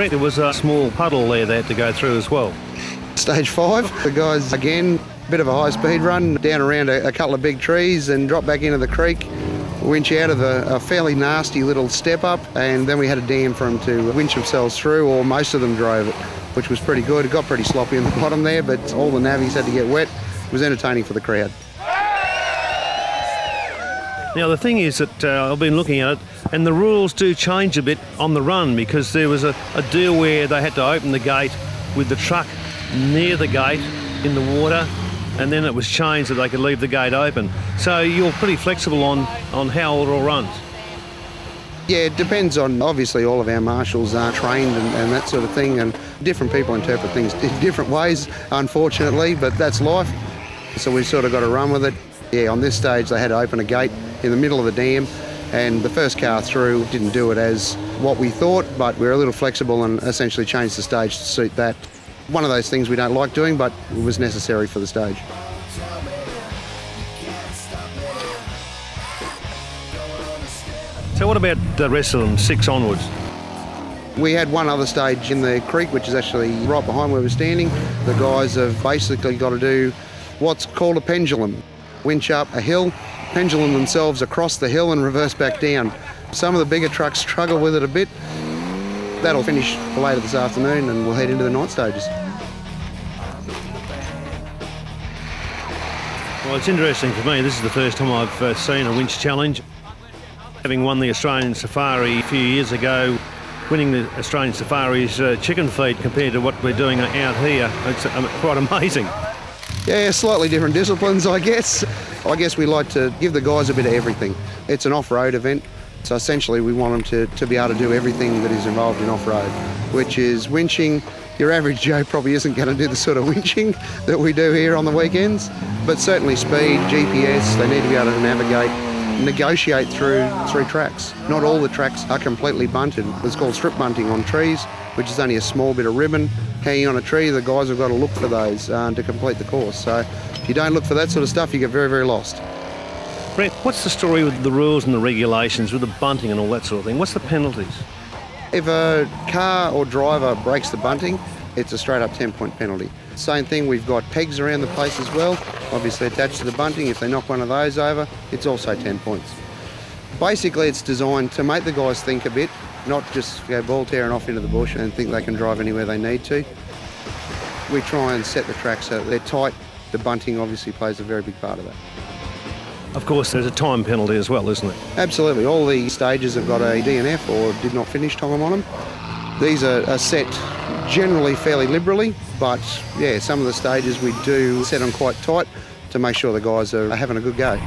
Brett, there was a small puddle there they had to go through as well. Stage 5, the guys again, bit of a high speed run down around a couple of big trees and drop back into the creek. Winch out of a fairly nasty little step up, and then we had a dam for them to winch themselves through, or most of them drove it, which was pretty good. It got pretty sloppy in the bottom there, but all the navvies had to get wet. It was entertaining for the crowd. Now the thing is that I've been looking at it, and the rules do change a bit on the run, because there was a deal where they had to open the gate with the truck near the gate in the water, and then it was changed that they could leave the gate open. So you're pretty flexible on how it all runs. Yeah, it depends on, obviously all of our marshals are trained and that sort of thing, and different people interpret things in different ways, unfortunately, but that's life. So we've sort of got to run with it. Yeah, on this stage they had to open a gate in the middle of the dam, and the first car through didn't do it as what we thought, but we were a little flexible and essentially changed the stage to suit that. One of those things we don't like doing, but it was necessary for the stage. So what about the rest of them, 6 onwards? We had one other stage in the creek, which is actually right behind where we're standing. The guys have basically got to do what's called a pendulum. Winch up a hill, pendulum themselves across the hill and reverse back down. Some of the bigger trucks struggle with it a bit. That'll finish later this afternoon, and we'll head into the night stages. Well, it's interesting for me. This is the first time I've seen a winch challenge. Having won the Australian Safari a few years ago, winning the Australian Safari's chicken feed compared to what we're doing out here, it's quite amazing. Yeah, slightly different disciplines, I guess. I guess we like to give the guys a bit of everything. It's an off-road event, so essentially we want them to be able to do everything that is involved in off-road, which is winching. Your average Joe probably isn't going to do the sort of winching that we do here on the weekends, but certainly speed, GPS, they need to be able to navigate, negotiate through tracks. Not all the tracks are completely bunted. It's called strip bunting on trees, which is only a small bit of ribbon hanging on a tree. The guys have got to look for those to complete the course. So if you don't look for that sort of stuff, you get very, very lost. Brett, what's the story with the rules and the regulations, with the bunting and all that sort of thing? What's the penalties? If a car or driver breaks the bunting, it's a straight up 10-point penalty. Same thing, we've got pegs around the place as well, obviously attached to the bunting. If they knock one of those over, it's also 10 points. Basically, it's designed to make the guys think a bit, not just go ball tearing off into the bush and think they can drive anywhere they need to. We try and set the track so that they're tight. The bunting obviously plays a very big part of that. Of course, there's a time penalty as well, isn't there? Absolutely. All the stages have got a DNF, or did not finish, time on them. These are set generally fairly liberally, but yeah, some of the stages we do set them quite tight to make sure the guys are having a good go.